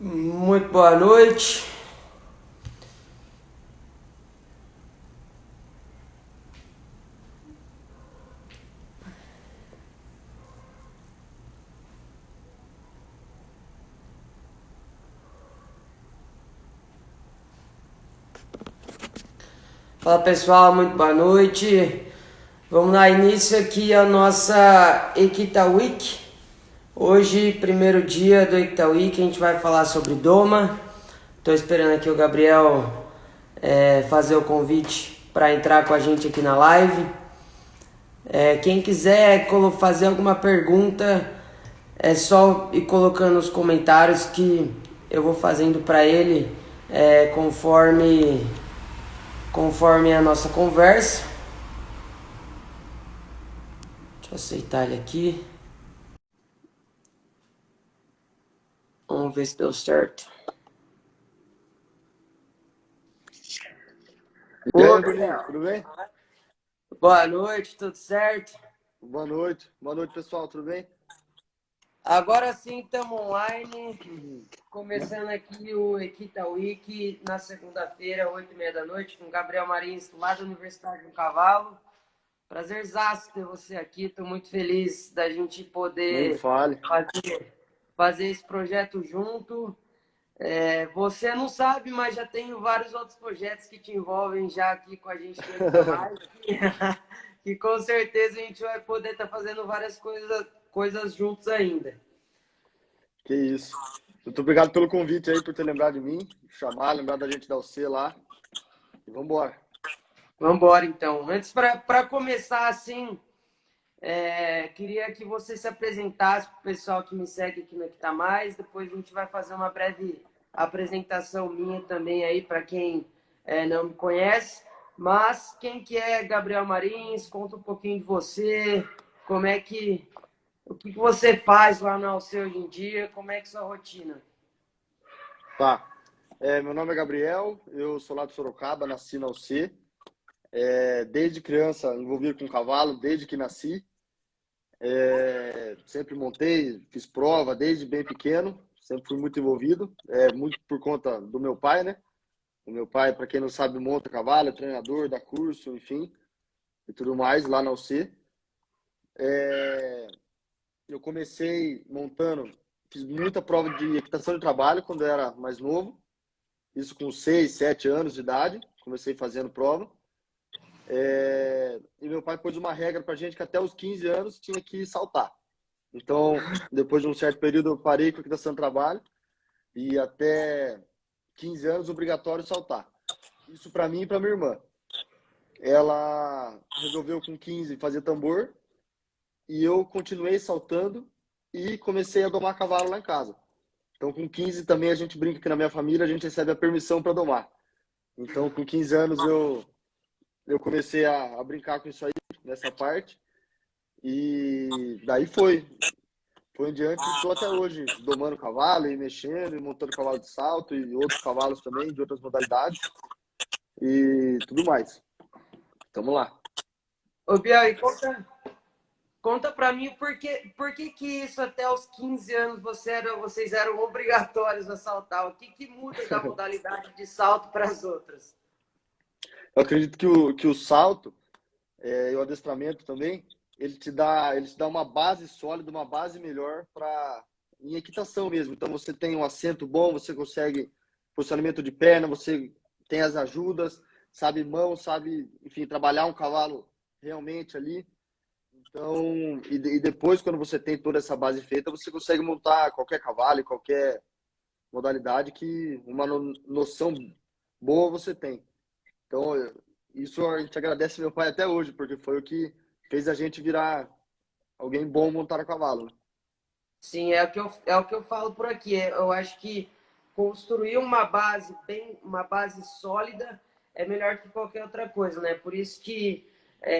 Muito boa noite. Fala pessoal, muito boa noite. Vamos dar início aqui à nossa Equita Week. Hoje, primeiro dia do Equita Week, a gente vai falar sobre Doma. Estou esperando aqui o Gabriel fazer o convite para entrar com a gente aqui na live. Quem quiser fazer alguma pergunta, é só ir colocando nos comentários que eu vou fazendo para ele conforme a nossa conversa. Deixa eu aceitar ele aqui. Vamos ver se deu certo. E aí, Ô, Bruninho, tudo bem? boa noite, tudo certo? Boa noite. Boa noite, pessoal, tudo bem? Agora sim estamos online, começando aqui o Equita Week na segunda-feira, 8h30 da noite, com Gabriel Marins, lá da Universidade do Cavalo. Prazerzaço ter você aqui, estou muito feliz da gente Nem poder fale. fazer esse projeto junto. Você não sabe, mas já tenho vários outros projetos que te envolvem já aqui com a gente no Equita Mais, que com certeza a gente vai poder estar fazendo várias coisas juntos ainda. Que isso. Muito obrigado pelo convite aí, por ter lembrado de mim, chamar, lembrar da gente dar o C lá. E vamos embora. Vamos embora, então. Antes, para começar assim, queria que você se apresentasse para o pessoal que me segue aqui no Equita Mais. Depois a gente vai fazer uma breve apresentação minha também aí para quem não me conhece. Mas quem que é Gabriel Marins? Conta um pouquinho de você, o que você faz lá na Alceu hoje em dia, como é que é a sua rotina? Tá. Meu nome é Gabriel, eu sou lá de Sorocaba, nasci na UC. Desde criança envolvido com cavalo, desde que nasci. Sempre montei, fiz prova desde bem pequeno, sempre fui muito envolvido. Muito por conta do meu pai, né? O meu pai, para quem não sabe, monta cavalo, é treinador, dá curso, enfim, e tudo mais lá na UC. Eu comecei montando, fiz muita prova de equitação de trabalho quando eu era mais novo, isso com 6, 7 anos de idade, comecei fazendo prova. E meu pai pôs uma regra pra gente que até os 15 anos tinha que saltar. Então, depois de um certo período, eu parei com a equitação de trabalho e até 15 anos obrigatório saltar. Isso para mim e para minha irmã. Ela resolveu com 15 fazer tambor e eu continuei saltando e comecei a domar cavalo lá em casa. Então, com 15 também a gente brinca que na minha família a gente recebe a permissão para domar. Então, com 15 anos eu comecei a brincar com isso aí, nessa parte. E daí foi em diante e estou até hoje domando cavalo e mexendo e montando cavalo de salto e outros cavalos também, de outras modalidades e tudo mais. Tamo lá. Ô, Biel, e conta para mim por que isso até os 15 anos vocês eram obrigatórios a saltar? O que muda da modalidade de salto para as outras? Eu acredito que o salto e o adestramento também, ele te dá uma base sólida, uma base melhor para em equitação mesmo. Então você tem um assento bom, você consegue posicionamento de perna, você tem as ajudas, sabe mão, sabe, enfim, trabalhar um cavalo realmente ali. Então, e depois quando você tem toda essa base feita, você consegue montar qualquer cavalo, qualquer modalidade que uma noção boa você tem. Então, isso a gente agradece meu pai até hoje, porque foi o que fez a gente virar alguém bom montar a cavalo. Sim, é o que eu falo por aqui. Eu acho que construir uma base sólida é melhor que qualquer outra coisa, né? Por isso que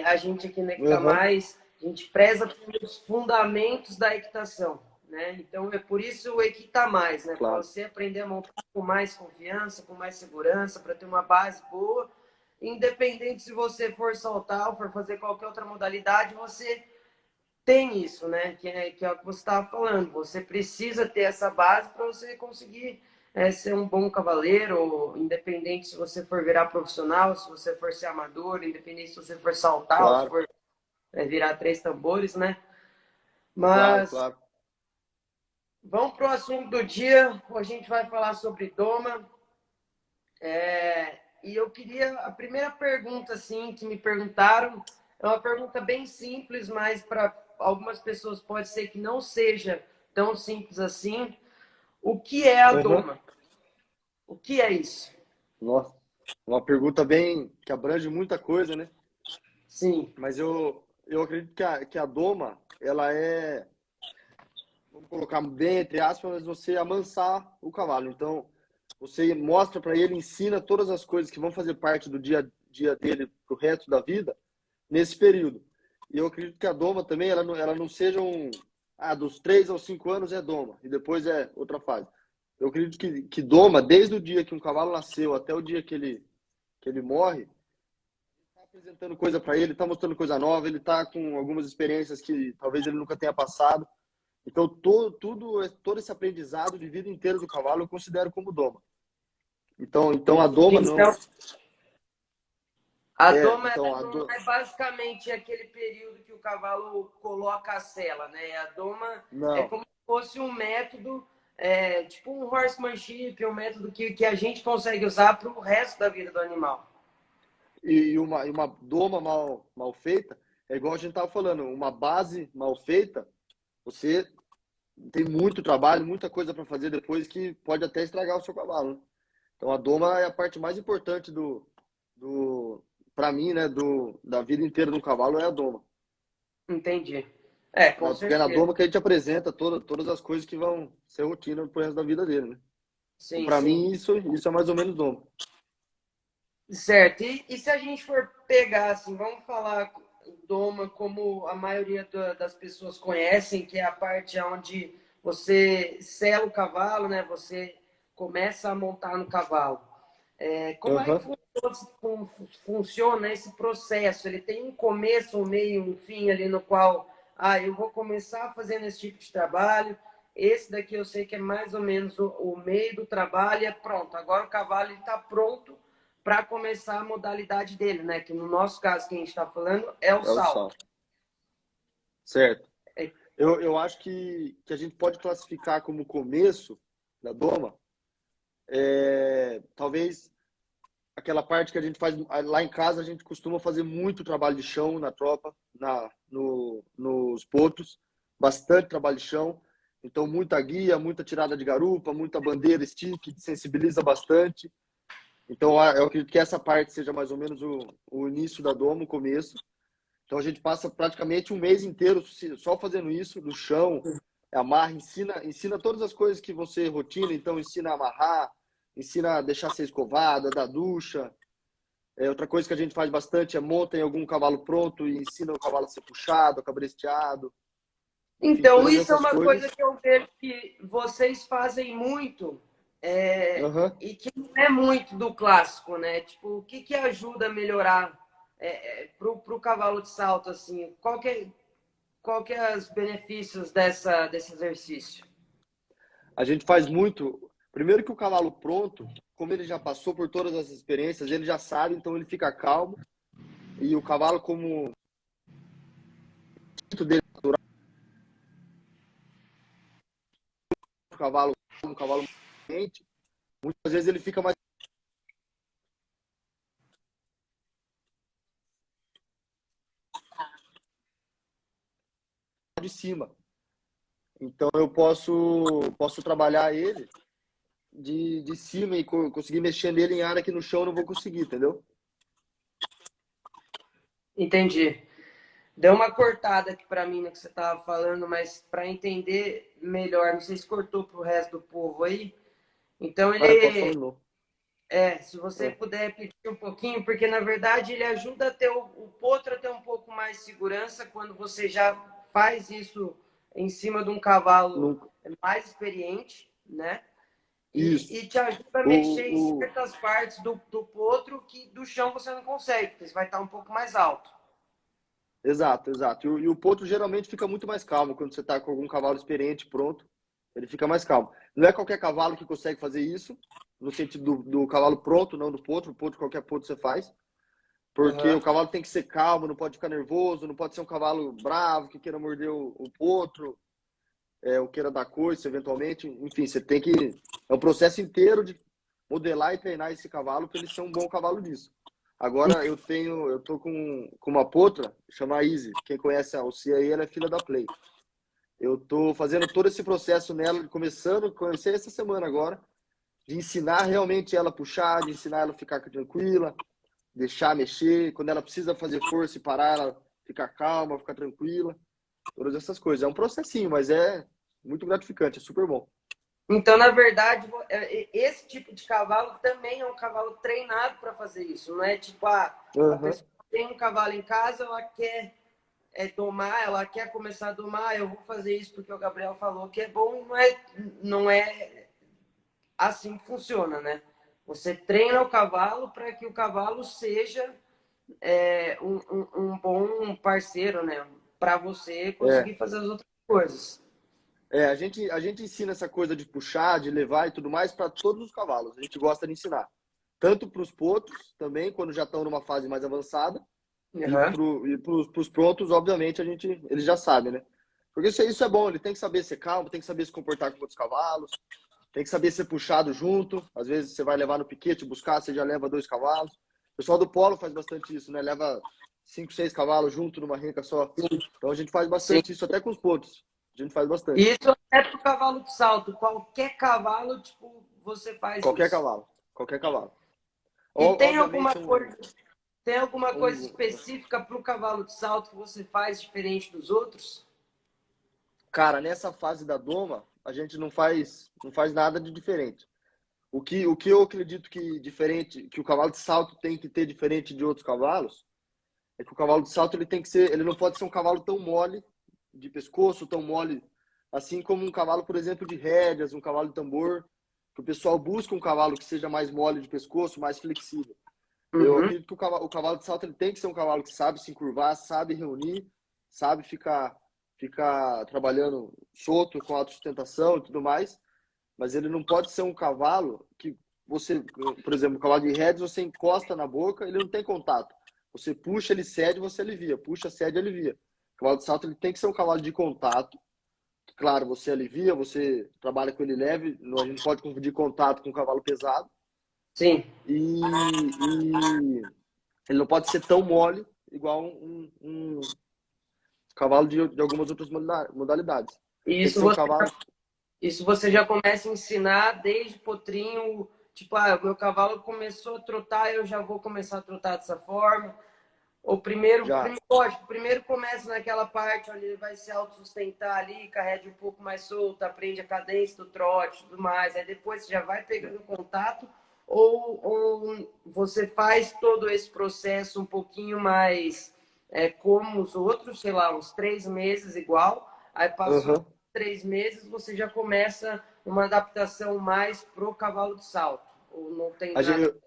a gente aqui na Equita Aham, Mais, a gente preza pelos fundamentos da equitação, né? Então é por isso o Equita Mais, né? Para claro. você aprender a montar com mais confiança, com mais segurança, para ter uma base boa, independente se você for saltar ou for fazer qualquer outra modalidade, você tem isso, né? Que é o que você estava falando. Você precisa ter essa base para você conseguir ser um bom cavaleiro, independente se você for virar profissional, se você for ser amador, independente se você for saltar ou se Claro, for virar três tambores, né? claro, Mas claro. vamos para o assunto do dia. A gente vai falar sobre doma. E eu queria a primeira pergunta assim que me perguntaram é uma pergunta bem simples, mas para algumas pessoas pode ser que não seja tão simples assim. O que é a Aham. doma? O que é isso? Nossa, uma pergunta bem que abrange muita coisa, né? Sim, Mas eu acredito que a doma, ela é, vamos colocar bem entre aspas, mas você amansar o cavalo. Então, você mostra para ele, ensina todas as coisas que vão fazer parte do dia a dia dele pro resto da vida nesse período. E eu acredito que a doma também, ela não seja dos 3 aos 5 anos é doma, e depois é outra fase. Eu acredito que doma, desde o dia que um cavalo nasceu até o dia que ele morre, está apresentando coisa para ele, está mostrando coisa nova, ele está com algumas experiências que talvez ele nunca tenha passado. Então, todo esse aprendizado de vida inteira do cavalo eu considero como doma. Então a doma então não a é, doma então ela não é basicamente aquele período que o cavalo coloca a sela, né? A doma é não. como se fosse um método, tipo um horsemanship, um método que a gente consegue usar para o resto da vida do animal. E uma doma mal feita é igual a gente estava falando, uma base mal feita, você tem muito trabalho, muita coisa para fazer depois que pode até estragar o seu cavalo, né? Então a doma é a parte mais importante do para mim, né, da vida inteira do cavalo é a doma. Entendi. Com Porque é na certeza. doma que a gente apresenta todas as coisas que vão ser rotina pro resto da vida dele, né? Então, Sim, para sim. mim, isso é mais ou menos doma. Certo. E se a gente for pegar, assim, vamos falar doma como a maioria das pessoas conhecem, que é a parte onde você sela o cavalo, né? Você começa a montar no cavalo. Como é que Aham. funciona esse processo? Ele tem um começo, um meio, um fim ali no qual, eu vou começar fazendo esse tipo de trabalho. Esse daqui eu sei que é mais ou menos o meio do trabalho e é pronto. Agora o cavalo está pronto para começar a modalidade dele, né? Que no nosso caso, que a gente está falando, é o É o salto. sal. Certo. É, Eu acho que a gente pode classificar como começo da doma, talvez aquela parte que a gente faz lá em casa, a gente costuma fazer muito trabalho de chão na tropa, nos potros, bastante trabalho de chão. Então, muita guia, muita tirada de garupa, muita bandeira, stick, que sensibiliza bastante. Então, eu acredito que essa parte seja mais ou menos o início da doma, o começo. Então, a gente passa praticamente um mês inteiro só fazendo isso, no chão, amarra, ensina todas as coisas que você rotina. Então, ensina a amarrar, ensina a deixar ser escovada, dar ducha. Outra coisa que a gente faz bastante é monta em algum cavalo pronto e ensina o cavalo a ser puxado, a cabresteado. Enfim, Então, todas isso é essas uma coisa coisas. que eu vejo que vocês fazem muito Aham. e que não é muito do clássico, né? Tipo, o que ajuda a melhorar pro cavalo de salto, assim? Qual que é os benefícios desse exercício? A gente faz muito. Primeiro que o cavalo pronto, como ele já passou por todas as experiências, ele já sabe, então ele fica calmo. E o cavalo, como o instinto dele é natural, um cavalo quente, muitas vezes ele fica mais de cima. Então eu posso trabalhar ele de cima e conseguir mexer nele em área que no chão eu não vou conseguir, entendeu? Entendi. Deu uma cortada aqui para mim no que você estava falando, mas para entender melhor, não sei se cortou para o resto do povo aí. Então Ah, eu posso falar ele de novo. se você Ah, puder pedir um pouquinho, porque na verdade ele ajuda a ter o potro a ter um pouco mais de segurança quando você já faz isso em cima de um cavalo nunca. mais experiente, né? Isso. E te ajuda a mexer em O, o, certas partes do potro que do chão você não consegue, porque você vai estar um pouco mais alto. Exato, exato. E o potro geralmente fica muito mais calmo quando você está com algum cavalo experiente pronto, ele fica mais calmo. Não é qualquer cavalo que consegue fazer isso, no sentido do cavalo pronto, não do potro. O potro, qualquer potro você faz. Porque Aham. o cavalo tem que ser calmo, não pode ficar nervoso, não pode ser um cavalo bravo que queira morder o potro, ou queira dar coice eventualmente. Enfim, você tem que. É um processo inteiro de modelar e treinar esse cavalo para ele ser um bom cavalo disso. Agora eu tô com uma potra, chama Easy. Quem conhece a Alcia aí, ela é filha da Play. Eu tô fazendo todo esse processo nela, começando, comecei essa semana agora, de ensinar realmente ela a puxar, de ensinar ela a ficar tranquila, deixar mexer, quando ela precisa fazer força e parar, ela ficar calma, ficar tranquila, todas essas coisas. É um processinho, mas é muito gratificante, é super bom. Então, na verdade, esse tipo de cavalo também é um cavalo treinado para fazer isso. Não é tipo, a Aham. pessoa tem um cavalo em casa, ela quer domar, ela quer começar a domar, eu vou fazer isso porque o Gabriel falou que é bom, e não é assim que funciona, né? Você treina o cavalo para que o cavalo seja um bom parceiro, né? Para você É, conseguir fazer as outras coisas. a gente ensina essa coisa de puxar, de levar e tudo mais para todos os cavalos. A gente gosta de ensinar. Tanto para os potros também, quando já estão numa fase mais avançada, e Uhum. para os prontos, obviamente, eles já sabem, né? Porque isso é bom, ele tem que saber ser calmo, tem que saber se comportar com outros cavalos, tem que saber ser puxado junto. Às vezes você vai levar no piquete, buscar, você já leva 2 cavalos. O pessoal do polo faz bastante isso, né? Leva 5, 6 cavalos junto numa renca só. Então a gente faz Sim. bastante isso até com os potros. A gente faz bastante. Isso é pro cavalo de salto. Qualquer cavalo, tipo, você faz Qualquer isso. cavalo. Qualquer cavalo. E Obviamente, tem alguma coisa um. específica para o cavalo de salto que você faz diferente dos outros? Cara, nessa fase da doma, a gente não faz nada de diferente. O que eu acredito que diferente, que o cavalo de salto tem que ter diferente de outros cavalos, é que o cavalo de salto ele não pode ser um cavalo tão mole de pescoço, tão mole, assim como um cavalo, por exemplo, de rédeas, um cavalo de tambor, que o pessoal busca um cavalo que seja mais mole de pescoço, mais flexível. Eu Uhum. acredito que o cavalo de salto ele tem que ser um cavalo que sabe se encurvar, sabe reunir, sabe ficar trabalhando solto com autossustentação e tudo mais, mas ele não pode ser um cavalo que você, por exemplo, um cavalo de rédeas, você encosta na boca, ele não tem contato. Você puxa, ele cede, você alivia. Puxa, cede, alivia. O cavalo de salto ele tem que ser um cavalo de contato. Claro, você alivia, você trabalha com ele leve, a gente não pode confundir contato com um cavalo pesado. Sim. E ele não pode ser tão mole igual um cavalo de algumas outras modalidades. E Tem que ser um cavalo. isso você já começa a ensinar desde potrinho. Tipo, o meu cavalo começou a trotar, eu já vou começar a trotar dessa forma. Já. Lógico, primeiro começa naquela parte onde ele vai se autossustentar ali, carrega um pouco mais solto, aprende a cadência do trote e tudo mais. Aí depois você já vai pegando contato, ou você faz todo esse processo um pouquinho mais como os outros, sei lá, uns 3 meses igual. Aí passou Aham. 3 meses, você já começa uma adaptação mais pro cavalo de salto. Ou não tem A nada. gente,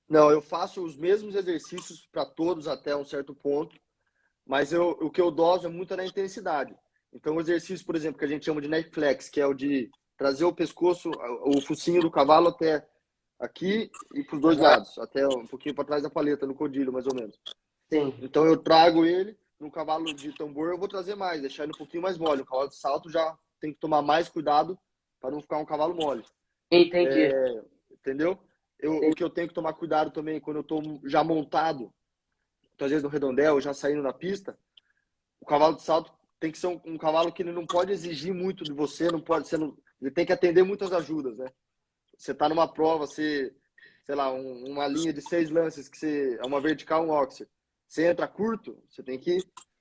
não, eu faço os mesmos exercícios para todos até um certo ponto, mas o que eu doso é muito na intensidade. Então, o exercício, por exemplo, que a gente chama de neck flex, que é o de trazer o pescoço, o focinho do cavalo até aqui e para os dois Aham, lados, até um pouquinho para trás da paleta, no codilho, mais ou menos. sim, Então, eu trago ele no cavalo de tambor, eu vou trazer mais, deixar ele um pouquinho mais mole. O cavalo de salto já tem que tomar mais cuidado para não ficar um cavalo mole. entendi. Entendeu? O que eu tenho que tomar cuidado também quando eu estou já montado, então, às vezes no redondel, já saindo na pista, o cavalo de salto tem que ser um cavalo que ele não pode exigir muito de você, não pode ser, ele tem que atender muitas ajudas, né? Você está numa prova, sei lá, uma linha de 6 lances, que é uma vertical, um oxer. Você entra curto, você tem que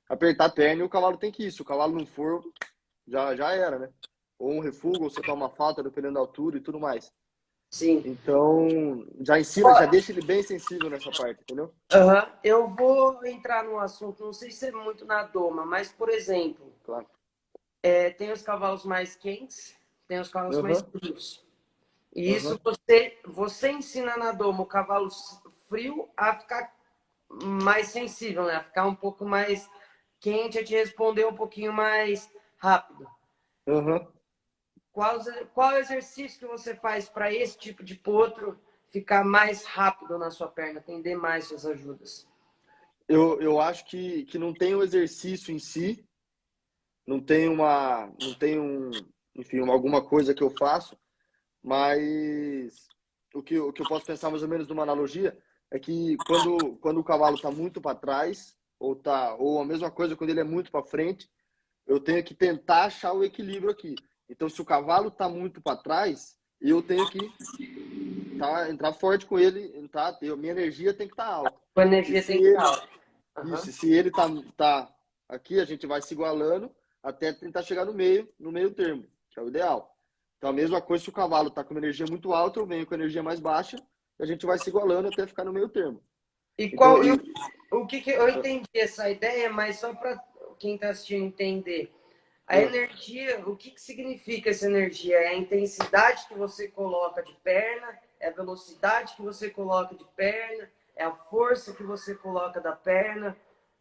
apertar a perna e o cavalo tem que ir. Se o cavalo não for, já era, né? Ou um refúgio, ou você toma uma falta, dependendo da altura e tudo mais. Sim. Então, já ensina, já Ó, deixa ele bem sensível nessa parte, entendeu? aham. Eu vou entrar no assunto, não sei se é muito na doma, mas, por exemplo, Claro. tem os cavalos mais quentes, tem os cavalos mais Aham, frios. E isso aham. você ensina na doma o cavalo frio a ficar mais sensível, né? Ficar um pouco mais quente, a te responder um pouquinho mais rápido. Aham. Qual exercício que você faz para esse tipo de potro ficar mais rápido na sua perna, atender mais suas ajudas? Eu acho que não tem o exercício em si, não tem enfim, alguma coisa que eu faço, mas o que eu posso pensar mais ou menos numa analogia é que quando o cavalo está muito para trás, ou a mesma coisa quando ele é muito para frente, eu tenho que tentar achar o equilíbrio aqui. Então, se o cavalo está muito para trás, eu tenho que entrar forte com ele, tá? Minha energia tem que estar alta. A E energia se tem que estar ele, alta. Uhum. isso, se ele tá aqui, a gente vai se igualando até tentar chegar no meio termo, que é o ideal. Então, a mesma coisa se o cavalo está com uma energia muito alta, eu venho com energia mais baixa, e a gente vai se igualando até ficar no meio termo. E Então, o que eu entendi essa ideia, mas só para quem está assistindo entender. A ah, energia, o que significa essa energia? É a intensidade que você coloca de perna, é a velocidade que você coloca de perna, é a força que você coloca da perna.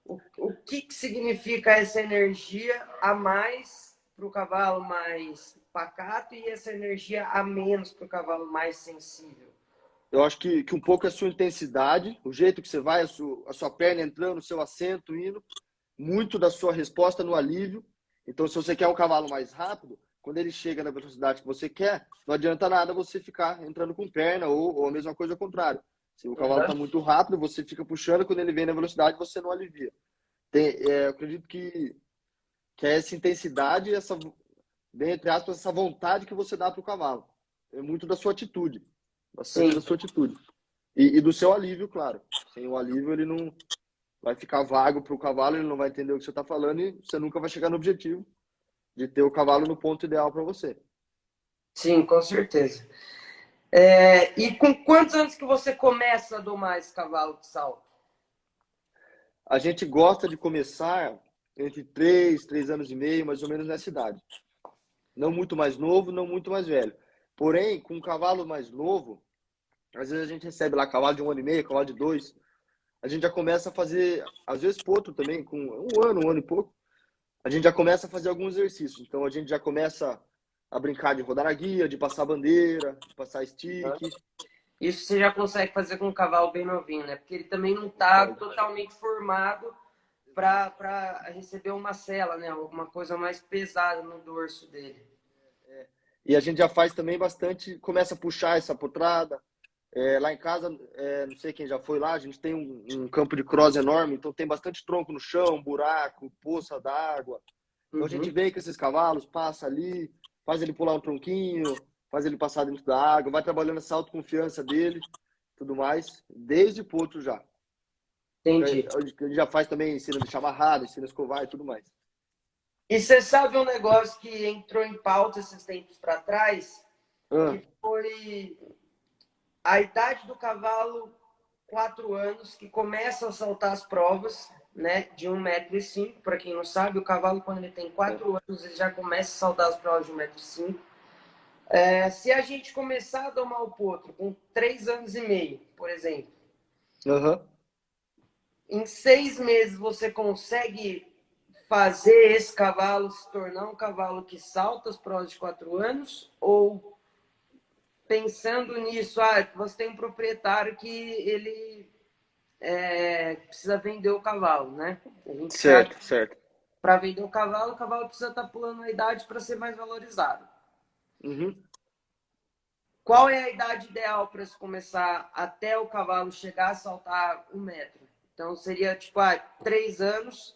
O que significa essa energia a mais para o cavalo mais pacato e essa energia a menos para o cavalo mais sensível? eu acho que um pouco é a sua intensidade, o jeito que você vai, a sua perna entrando, o seu assento indo, muito da sua resposta no alívio. Então, se você quer um cavalo mais rápido, quando ele chega na velocidade que você quer, não adianta nada você ficar entrando com perna ou a mesma coisa ao contrário. Se o cavalo está Uhum. muito rápido, você fica puxando, quando ele vem na velocidade, você não alivia. Eu acredito que é essa intensidade, bem entre aspas, essa vontade que você dá para o cavalo. É muito da sua atitude, bastante Sim, da sua atitude. E do seu alívio, claro. Sem o alívio, ele não vai ficar vago para o cavalo, ele não vai entender o que você está falando e você nunca vai chegar no objetivo de ter o cavalo no ponto ideal para você. sim, com certeza. E com quantos anos que você começa a domar esse cavalo de salto? A gente gosta de começar entre 3 anos e meio, mais ou menos nessa idade. Não muito mais novo, não muito mais velho. Porém, com um cavalo mais novo, às vezes a gente recebe lá cavalo de 1 ano e meio, cavalo de 2. A gente já começa a fazer, às vezes potro também, com 1 ano e pouco, a gente já começa a fazer alguns exercícios. Então a gente já começa a brincar de rodar na guia, de passar bandeira, de passar stick. Isso você já consegue fazer com um cavalo bem novinho, né? Porque ele também não está Consegue. totalmente formado para receber uma sela, né? Alguma coisa mais pesada no dorso dele. E a gente já faz também bastante, começa a puxar essa potrada. Lá em casa, não sei quem já foi lá, a gente tem um campo de cross enorme, então tem bastante tronco no chão, buraco, poça d'água. Então a gente Uhum. vem com esses cavalos, passa ali, faz ele pular um tronquinho, faz ele passar dentro da água, vai trabalhando essa autoconfiança dele, tudo mais, desde potro já. Entendi. A gente já faz também, ensina a deixar amarrado, ensina a escovar e tudo mais. E você sabe um negócio que entrou em pauta esses tempos para trás, que Ah, foi a idade do cavalo, 4 anos, que começa a saltar as provas, né? De 1,05 m. Para quem não sabe, o cavalo, quando ele tem é. 4 anos, ele já começa a saltar as provas de 1,05 m. Se a gente começar a domar o potro com 3 anos e meio, por exemplo, Aham. em 6 meses você consegue fazer esse cavalo se tornar um cavalo que salta as provas de 4 anos? Ou pensando nisso, você tem um proprietário que ele precisa vender o cavalo, né? A gente sabe que Certo, certo. para vender o cavalo precisa estar pulando a idade para ser mais valorizado. Uhum. Qual é a idade ideal para se começar até o cavalo chegar a saltar 1 m? Então seria tipo 3 anos,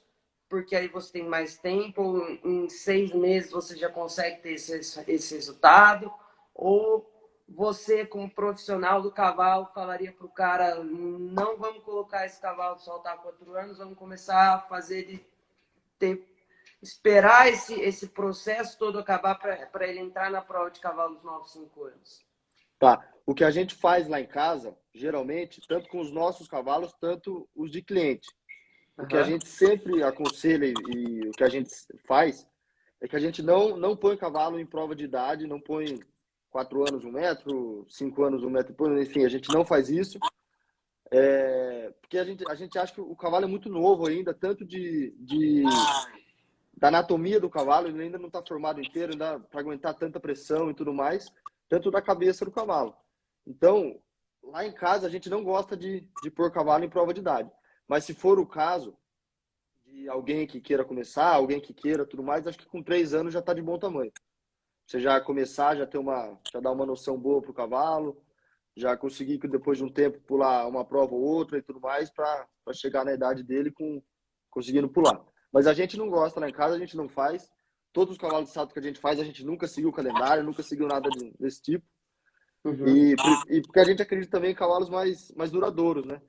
porque aí você tem mais tempo, ou em 6 meses você já consegue ter esse resultado, ou você, como profissional do cavalo, falaria para o cara: não vamos colocar esse cavalo saltar 4 anos, vamos começar a fazer ele ter, esperar esse processo todo acabar para ele entrar na prova de cavalos novos 5 anos. Tá. O que a gente faz lá em casa, geralmente, tanto com os nossos cavalos, tanto os de cliente. O que a Uhum. gente sempre aconselha e o que a gente faz é que a gente não põe cavalo em prova de idade, não põe 4 anos 1 metro, 5 anos 1 metro, enfim, a gente não faz isso. Porque a gente acha que o cavalo é muito novo ainda, tanto da anatomia do cavalo, ele ainda não está formado inteiro, ainda para aguentar tanta pressão e tudo mais, tanto da cabeça do cavalo. Então, lá em casa, a gente não gosta de pôr cavalo em prova de idade. Mas se for o caso de alguém que queira começar, alguém que queira tudo mais, acho que com 3 anos já está de bom tamanho. Você já começar, já dar uma noção boa pro cavalo, já conseguir que depois de um tempo pular uma prova ou outra e tudo mais, para chegar na idade dele conseguindo pular. Mas a gente não gosta lá em casa, a gente não faz. Todos os cavalos de salto que a gente faz, a gente nunca seguiu o calendário, nunca seguiu nada desse tipo. Uhum. E porque a gente acredita também em cavalos mais duradouros, né?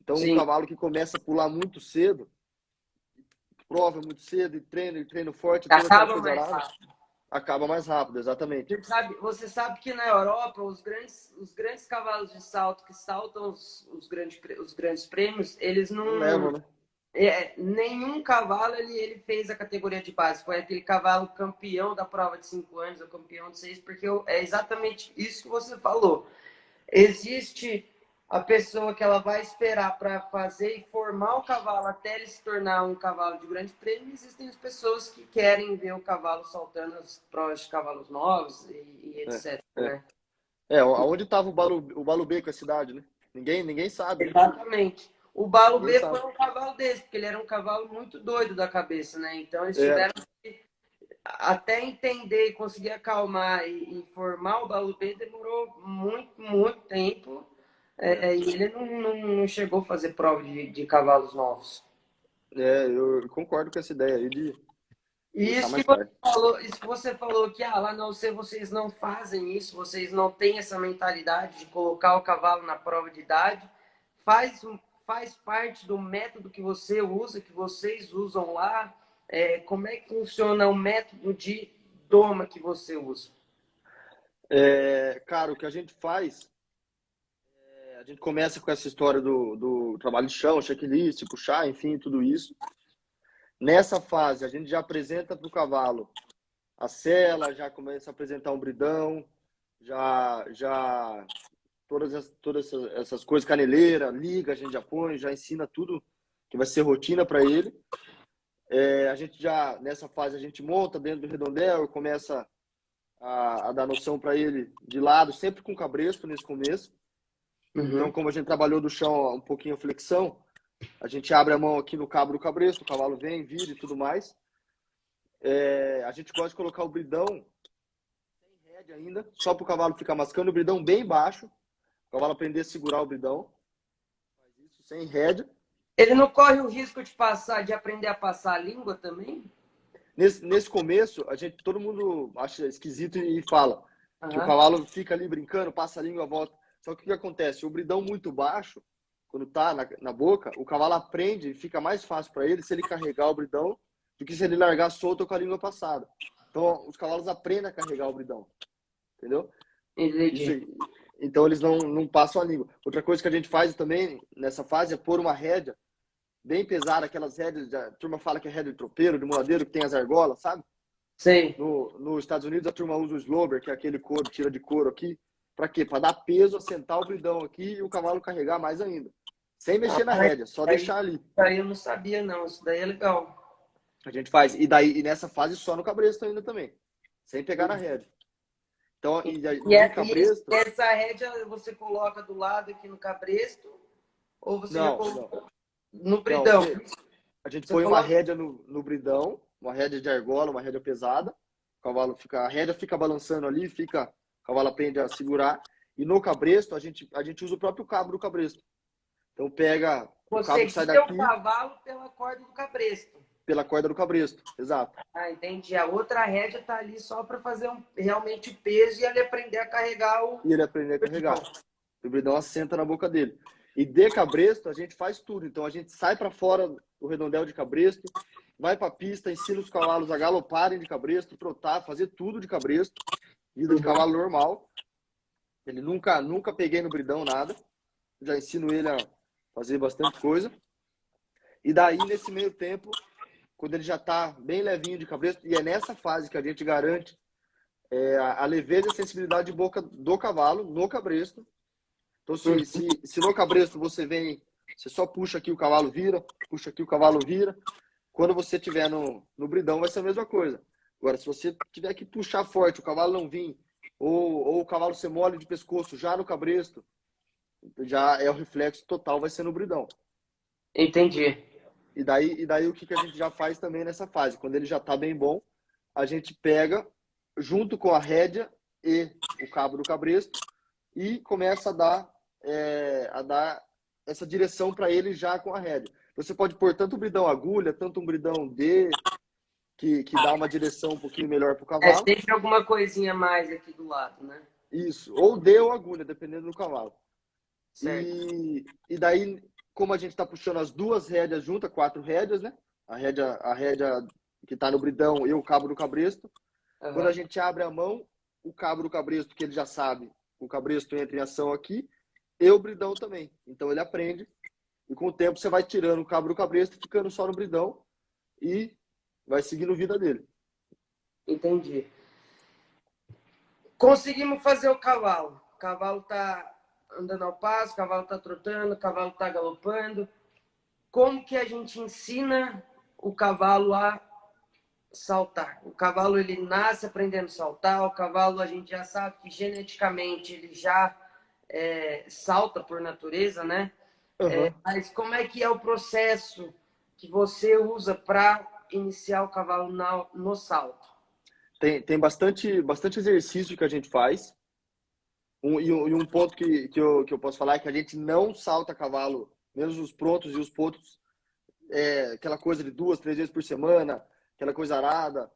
Então, um Sim. cavalo que começa a pular muito cedo, prova muito cedo e treino forte, toda aquela Acaba coisa mais arada, rápido. acaba mais rápido, exatamente. Você sabe que na Europa os grandes cavalos de salto que saltam os grandes prêmios, eles Não não. levam, né? Nenhum cavalo ele fez a categoria de base. Foi aquele cavalo campeão da prova de 5 anos, ou campeão de 6, porque é exatamente isso que você falou. Existe a pessoa que ela vai esperar para fazer e formar o cavalo até ele se tornar um cavalo de grande prêmio. E existem as pessoas que querem ver o cavalo saltando as provas de cavalos novos e É, etc, é. né? Aonde estava o Balu com a cidade, né? Ninguém sabe, né? Exatamente. O Balo Ninguém B sabe. foi um cavalo desse, porque ele era um cavalo muito doido da cabeça, né? Então eles Era. tiveram que até entender e conseguir acalmar e formar o Balo B demorou muito, muito tempo. É. E ele não chegou a fazer prova de cavalos novos. Eu concordo com essa ideia aí de E deixar isso que mais você tarde. falou, isso que você falou que lá não sei, vocês não fazem isso, vocês não têm essa mentalidade de colocar o cavalo na prova de idade, faz, faz parte do método que você usa, que vocês usam lá. Como é que funciona o método de doma que você usa? Cara, o que a gente faz, a gente começa com essa história do trabalho de chão, checklist, puxar, enfim, tudo isso. Nessa fase, a gente já apresenta para o cavalo a sela, já começa a apresentar um bridão, já todas essas coisas, caneleira, liga, a gente já põe, já ensina tudo que vai ser rotina para ele. A gente já, nessa fase, a gente monta dentro do redondel, começa a dar noção para ele de lado, sempre com cabresto nesse começo. Então, Uhum. como a gente trabalhou do chão um pouquinho a flexão, a gente abre a mão aqui no cabo do cabresto, o cavalo vem, vira e tudo mais. A gente gosta de colocar o bridão sem rédea ainda, só para o cavalo ficar mascando o bridão bem baixo, o cavalo aprender a segurar o bridão. Faz isso sem rédea. Ele não corre o risco de aprender a passar a língua também? Nesse começo, todo mundo acha esquisito e fala que o Aham. cavalo fica ali brincando, passa a língua, volta. Só que o que acontece? O bridão muito baixo, quando tá na boca, o cavalo aprende e fica mais fácil para ele se ele carregar o bridão do que se ele largar solto com a língua passada. Então, os cavalos aprendem a carregar o bridão, entendeu? Isso, Entendi. então, eles não passam a língua. Outra coisa que a gente faz também nessa fase é pôr uma rédea bem pesada, aquelas rédeas, a turma fala que é rédea de tropeiro, de muladeiro, que tem as argolas, sabe? Sei. Nos Estados Unidos, a turma usa o slobber, que é aquele couro, tira de couro aqui. Para quê? Para dar peso, assentar o bridão aqui e o cavalo carregar mais ainda. Sem mexer na Ah, rédea, só aí, deixar ali. aí eu não sabia, não. Isso daí é legal. A gente faz. E nessa fase, só no cabresto ainda também. Sem pegar na rédea. Então, no cabresto... Essa rédea você coloca do lado aqui no cabresto ou você já Não, não. colocou no Não, bridão? a gente Você põe uma coloca. rédea no bridão, uma rédea de argola, uma rédea pesada. A rédea fica balançando ali, o cavalo aprende a segurar. E no cabresto, a gente usa o próprio cabo do cabresto. Então pega o cabo Você que sai guia o daqui cavalo pela corda do cabresto. pela corda do cabresto. Exato. Ah, entendi. A outra rédea está ali só para fazer realmente o peso e ele aprender a carregar o E ele aprende a bridão. carregar. O bridão assenta na boca dele. E de cabresto, a gente faz tudo. Então a gente sai para fora do redondel de cabresto, vai para a pista, ensina os cavalos a galoparem de cabresto, trotar, fazer tudo de cabresto. Vida de Uhum. cavalo normal. Ele nunca peguei no bridão nada. Já ensino ele a fazer bastante coisa. E daí, nesse meio tempo, quando ele já está bem levinho de cabresto, e é nessa fase que a gente garante a leveza e a sensibilidade de boca do cavalo no cabresto, Então, se no cabresto você vem, você só puxa aqui o cavalo vira, puxa aqui o cavalo vira. Quando você estiver no bridão, vai ser a mesma coisa. Agora, se você tiver que puxar forte, o cavalo não vir, ou o cavalo ser mole de pescoço já no cabresto, já é o reflexo total, vai ser no bridão. Entendi. E daí o que a gente já faz também nessa fase? Quando ele já está bem bom, a gente pega junto com a rédea e o cabo do cabresto e começa a dar essa direção para ele já com a rédea. Você pode pôr tanto um bridão agulha, tanto um bridão D, que dá uma direção um pouquinho melhor para o É cavalo. sempre alguma coisinha a mais aqui do lado, né? Isso, ou D ou agulha, dependendo do cavalo. Certo. E daí, como a gente está puxando as duas rédeas juntas, 4 rédeas, né? A rédea que está no bridão e o cabo do cabresto. Quando a gente abre a mão, o cabo do cabresto, que ele já sabe, o cabresto entra em ação aqui, e o bridão também. Então ele aprende. E com o tempo você vai tirando o cabo do cabresto, ficando só no bridão e vai seguindo a vida dele. Entendi. Conseguimos fazer o cavalo. O cavalo tá andando ao passo, o cavalo tá trotando, o cavalo tá galopando. Como que a gente ensina o cavalo a saltar? O cavalo, ele nasce aprendendo a saltar. O cavalo, a gente já sabe que geneticamente ele já salta por natureza, né? Uhum. Mas como é que é o processo que você usa para iniciar o cavalo no salto? Tem bastante exercício que a gente faz. E um ponto que eu posso falar é que a gente não salta cavalo, menos os prontos e os potros, aquela coisa de 2, 3 vezes por semana, aquela coisa arada.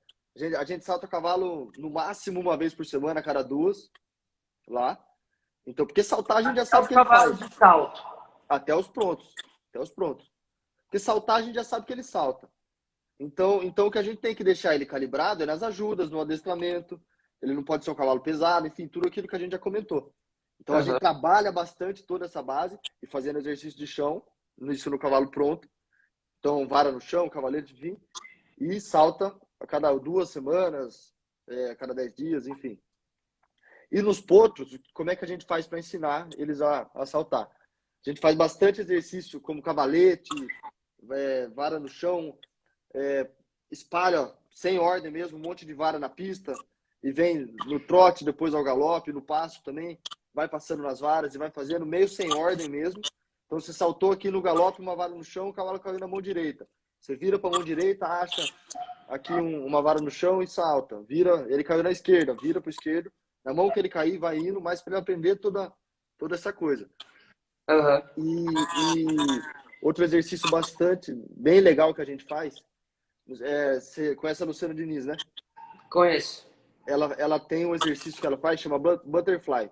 A gente salta cavalo no máximo uma vez por semana, a cada 2, lá. Então, porque saltar a gente já sabe o Os que ele cavalos faz. de salto. Até os prontos. Até os prontos. Porque saltar a gente já sabe que ele salta. Então o que a gente tem que deixar ele calibrado é nas ajudas, no adestramento. Ele não pode ser um cavalo pesado, enfim, tudo aquilo que a gente já comentou. Então a gente trabalha bastante toda essa base e fazendo exercício de chão, isso no cavalo pronto. Então, vara no chão, cavalete, enfim, e salta a cada 2 semanas, a cada 10 dias, enfim. E nos potros, como é que a gente faz para ensinar eles a saltar? A gente faz bastante exercício como cavalete, vara no chão, espalha sem ordem mesmo, um monte de vara na pista e vem no trote, depois ao galope, no passo também, vai passando nas varas e vai fazendo meio sem ordem mesmo. Então você saltou aqui no galope, uma vara no chão, o cavalo caiu na mão direita. Você vira para a mão direita, acha aqui uma vara no chão e salta. Vira, ele caiu na esquerda, vira para o esquerdo. Na mão que ele cair, vai indo, mas para ele aprender toda essa coisa. E outro exercício bem legal que a gente faz, você conhece a Luciana Diniz, né? Conheço. Ela tem um exercício que ela faz, chama Butterfly.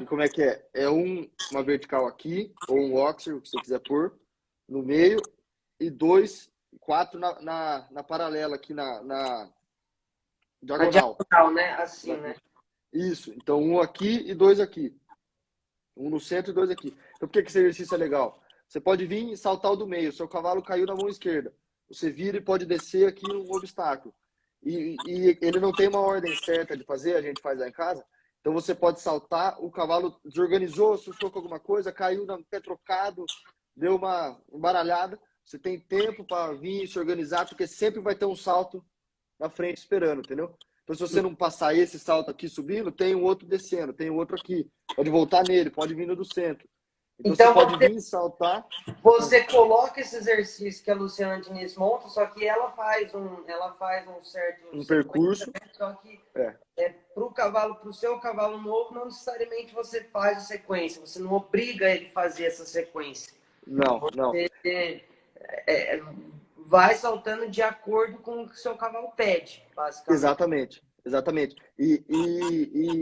E como é que é? É uma vertical aqui, ou um oxer, o que você quiser pôr, no meio, e 4 na paralela aqui na diagonal. Na diagonal, né? Assim, né? Isso. Então, um aqui e 2 aqui. Um no centro e 2 aqui. Então, por que esse exercício é legal? Você pode vir e saltar o do meio. Seu cavalo caiu na mão esquerda. Você vira e pode descer aqui um obstáculo. E ele não tem uma ordem certa de fazer, a gente faz lá em casa. Então, você pode saltar, o cavalo desorganizou, assustou com alguma coisa, caiu no pé trocado, deu uma embaralhada. Você tem tempo para vir e se organizar, porque sempre vai ter um salto na frente esperando, entendeu? Então, se você não passar esse salto aqui subindo, tem um outro descendo, tem um outro aqui. Pode voltar nele, pode vir no do centro. Então você pode vir e saltar. Você coloca esse exercício que a Luciana Diniz monta, só que ela faz um certo percurso. Só que pro seu cavalo novo, não necessariamente você faz a sequência. Você não obriga ele a fazer essa sequência. Não. Você vai saltando de acordo com o que o seu cavalo pede, basicamente. Exatamente. E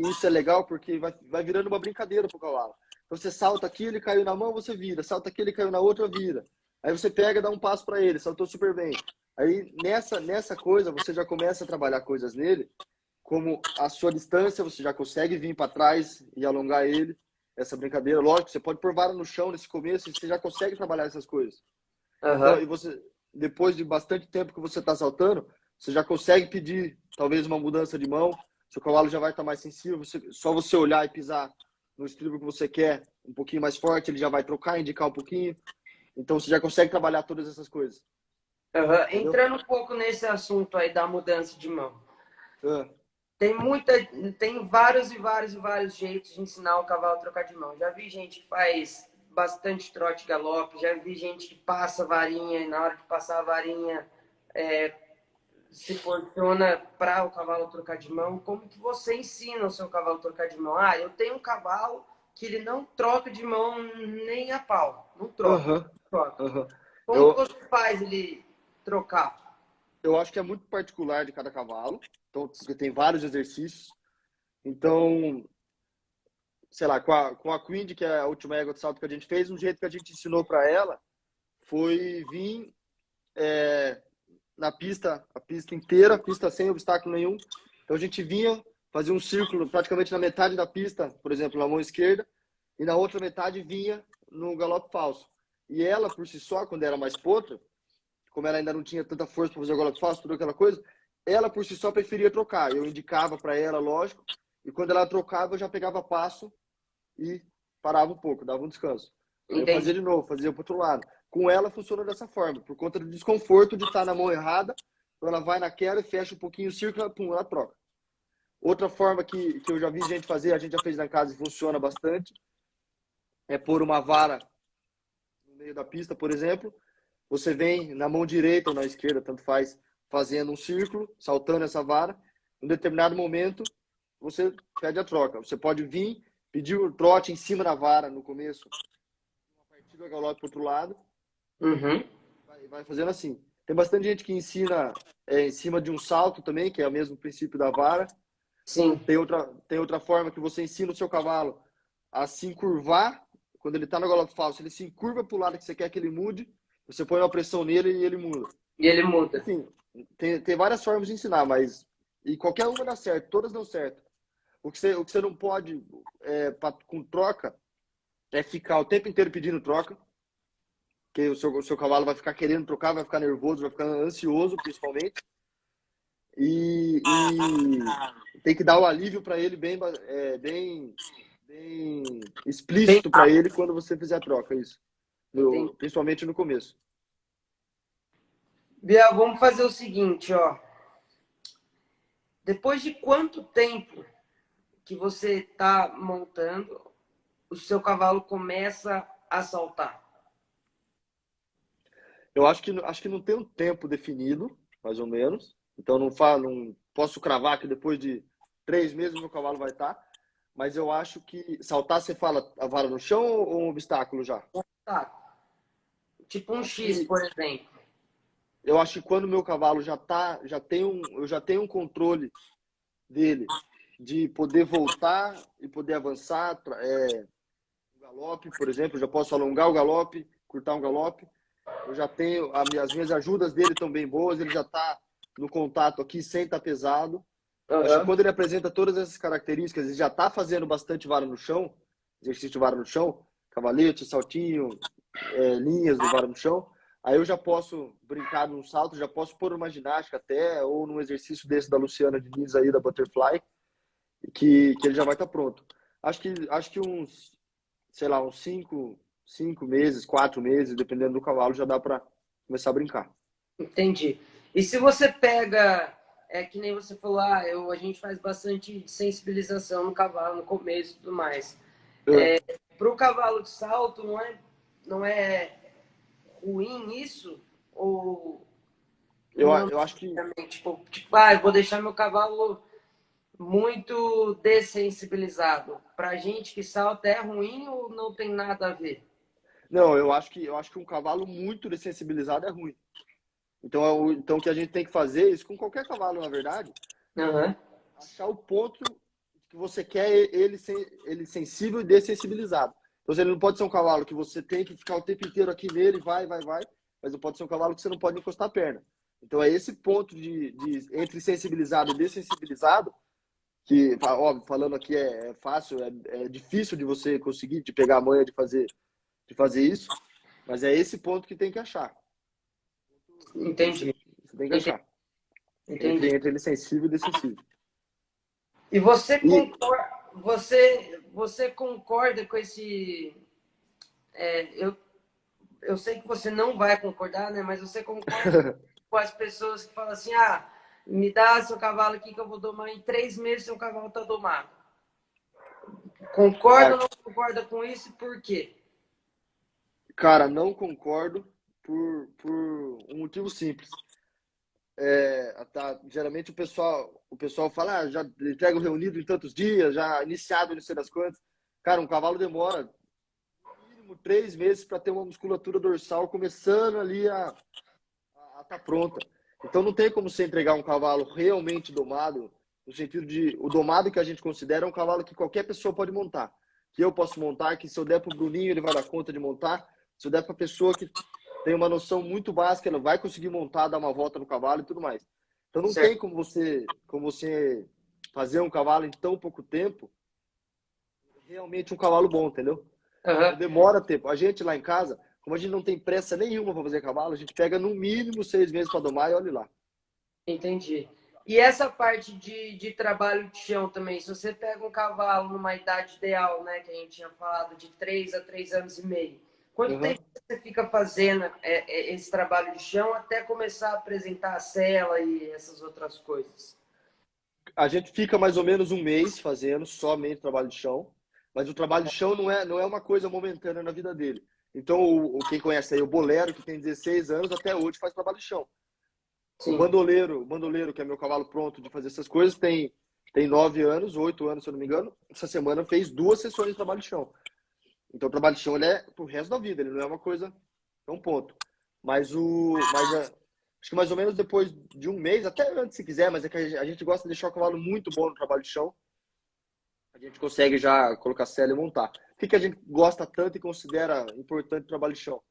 isso é legal porque vai virando uma brincadeira pro cavalo. Então você salta aqui, ele caiu na mão, você vira. Salta aqui, ele caiu na outra, vira. Aí você pega, dá um passo para ele, saltou super bem. Aí nessa coisa, você já começa a trabalhar coisas nele, como a sua distância, você já consegue vir para trás e alongar ele. Essa brincadeira, lógico, você pode pôr vara no chão nesse começo e você já consegue trabalhar essas coisas. Então, e você, depois de bastante tempo que você está saltando, você já consegue pedir talvez uma mudança de mão. Seu cavalo já vai estar mais sensível. Só você olhar e pisar no estribo que você quer um pouquinho mais forte, ele já vai trocar, indicar um pouquinho. Então você já consegue trabalhar todas essas coisas. Uhum. Entendeu? Entrando um pouco nesse assunto aí da mudança de mão. Ah, Tem tem vários e vários e vários jeitos de ensinar o cavalo a trocar de mão. Já vi gente que faz bastante trote e galope, já vi gente que passa a varinha e na hora de passar a varinha se posiciona para o cavalo trocar de mão. Como que você ensina o seu cavalo a trocar de mão? Ah, eu tenho um cavalo que ele não troca de mão nem a pau. Não troca, aham, não troca. aham. Como que Eu, você faz ele trocar? eu acho que é muito particular de cada cavalo. Então, você tem vários exercícios. Então, sei lá, com a Queen, que é a última égua de salto que a gente fez, um jeito que a gente ensinou para ela foi vir na pista, a pista inteira, a pista sem obstáculo nenhum. Então a gente vinha, fazia um círculo praticamente na metade da pista, por exemplo, na mão esquerda, e na outra metade vinha no galope falso. E ela, por si só, quando era mais potra, como ela ainda não tinha tanta força para fazer o galope falso, toda aquela coisa, ela por si só preferia trocar. Eu indicava para ela, lógico, e quando ela trocava, eu já pegava passo e parava um pouco, dava um descanso. Aí eu fazia Entendi. de novo, fazia para outro lado. Com ela funciona dessa forma, por conta do desconforto de estar na mão errada, então ela vai naquela e fecha um pouquinho o círculo, pum, ela troca. Outra forma que eu já vi gente fazer, a gente já fez na casa e funciona bastante, é pôr uma vara no meio da pista, por exemplo. Você vem na mão direita ou na esquerda, tanto faz, fazendo um círculo, saltando essa vara. Em um determinado momento, você pede a troca. Você pode vir, pedir o trote em cima da vara no começo, uma partida do galope para outro lado, Uhum. vai fazendo assim. Tem bastante gente que ensina em cima de um salto também, que é o mesmo princípio da vara. Sim. Tem outra forma que você ensina o seu cavalo a se encurvar. Quando ele está no galope falso, ele se encurva para o lado que você quer que ele mude. Você põe uma pressão nele e ele muda. E ele muda. Enfim, tem várias formas de ensinar, mas e qualquer uma dá certo, todas dão certo. O que você não pode com troca é ficar o tempo inteiro pedindo troca, que o seu cavalo vai ficar querendo trocar, vai ficar nervoso, vai ficar ansioso, principalmente. E tem que dar o alívio para ele bem Bem explícito para ele rápido. quando você fizer a troca, isso. Entendi. Principalmente no começo. Bia, vamos fazer o seguinte, ó. Depois de quanto tempo que você está montando, o seu cavalo começa a saltar? Eu acho que não tem um tempo definido, mais ou menos. Então não posso cravar que depois de 3 meses o meu cavalo vai estar. Mas eu acho que saltar, você fala a vara no chão ou um obstáculo já? Tá. Tipo Eu um acho X, que por exemplo. eu acho que quando o meu cavalo eu já tenho um controle dele de poder voltar e poder avançar, o galope, por exemplo, eu já posso alongar o galope, curtar um galope. Eu já tenho as minhas ajudas dele estão bem boas, ele já está no contato aqui sem estar pesado. Acho que Aham. quando ele apresenta todas essas características, ele já está fazendo bastante vara no chão, exercício de vara no chão, cavalete, saltinho, linhas do vara no chão. Aí eu já posso brincar num salto, já posso pôr uma ginástica até, ou num exercício desse da Luciana Diniz aí, da Butterfly, que ele já vai estar pronto. Acho que uns, sei lá, uns 5 meses, 4 meses, dependendo do cavalo, já dá para começar a brincar. Entendi. E se você pega, que nem você falou, a gente faz bastante sensibilização no cavalo no começo e tudo mais. É, Para o cavalo de salto, não é ruim isso? Ou não eu acho que necessariamente? Tipo, eu vou deixar meu cavalo muito dessensibilizado. Para gente que salta é ruim ou não tem nada a ver? não, eu acho que um cavalo muito dessensibilizado é ruim. Então o que a gente tem que fazer é isso com qualquer cavalo, na verdade, Aham. achar o ponto que você quer ele sensível e dessensibilizado. Então ele não pode ser um cavalo que você tem que ficar o tempo inteiro aqui nele, vai, mas não pode ser um cavalo que você não pode encostar a perna. Então é esse ponto entre sensibilizado e dessensibilizado que, óbvio, falando aqui é fácil, é difícil de você conseguir, de pegar a manha de fazer isso, mas é esse ponto que tem que achar. Esse Entendi. você tem que Entendi. achar. Entre, Entendi. entre ele sensível e desensível. E você E concorda, você você concorda com esse... eu sei que você não vai concordar, né? Mas você concorda com as pessoas que falam assim, ah, me dá seu cavalo aqui que eu vou domar em 3 meses, seu cavalo tá domado. Concorda ou não concorda com isso e por quê? Cara, não concordo por um motivo simples. Geralmente o pessoal fala, já entrega o reunido em tantos dias, já iniciado, não sei das quantas. Cara, um cavalo demora no mínimo 3 meses para ter uma musculatura dorsal começando ali a estar pronta. Então não tem como você entregar um cavalo realmente domado, no sentido de o domado que a gente considera é um cavalo que qualquer pessoa pode montar. Que eu posso montar, que se eu der para o Bruninho ele vai dar conta de montar. Se eu der para a pessoa que tem uma noção muito básica, ela vai conseguir montar, dar uma volta no cavalo e tudo mais. Então não Certo. tem como você fazer um cavalo em tão pouco tempo, realmente um cavalo bom, entendeu? Então Uhum. demora tempo. A gente lá em casa, como a gente não tem pressa nenhuma para fazer cavalo, a gente pega no mínimo 6 meses para domar e olha lá. Entendi. E essa parte de trabalho de chão também, se você pega um cavalo numa idade ideal, né, que a gente tinha falado, de 3 a 3 anos e meio, quanto Uhum. tempo você fica fazendo esse trabalho de chão até começar a apresentar a sela e essas outras coisas? A gente fica mais ou menos um mês fazendo somente trabalho de chão, mas o trabalho de chão não é uma coisa momentânea na vida dele. Então, quem conhece aí o boleiro, que tem 16 anos, até hoje faz trabalho de chão. Sim. O bandoleiro, que é meu cavalo pronto de fazer essas coisas, tem 9 anos, 8 anos, se eu não me engano. Essa semana fez 2 sessões de trabalho de chão. Então, o trabalho de chão ele é pro resto da vida, ele não é uma coisa, é um ponto. Acho que mais ou menos depois de um mês, até antes se quiser, mas é que a gente gosta de deixar o cavalo muito bom no trabalho de chão. A gente consegue já colocar sela e montar. O que a gente gosta tanto e considera importante no trabalho de chão?